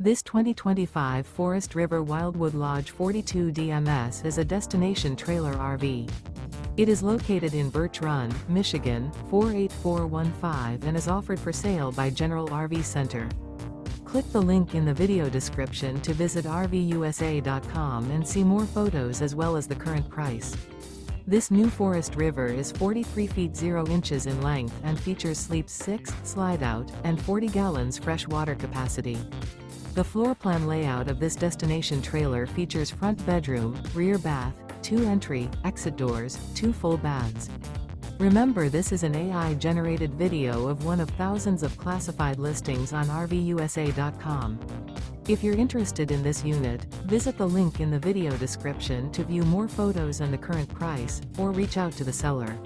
This 2025 Forest River Wildwood Lodge 42 DMS is a destination trailer RV. It is located in Birch Run, Michigan, 48415 and is offered for sale by General RV Center. Click the link in the video description to visit RVUSA.com and see more photos as well as the current price. This new Forest River is 43 feet 0 inches in length and features sleeps 6, slide-out, and 40 gallons fresh water capacity. The floor plan layout of this destination trailer features front bedroom, rear bath, 2 entry, exit doors, 2 full baths. Remember, this is an AI-generated video of one of thousands of classified listings on RVUSA.com. If you're interested in this unit, visit the link in the video description to view more photos and the current price, or reach out to the seller.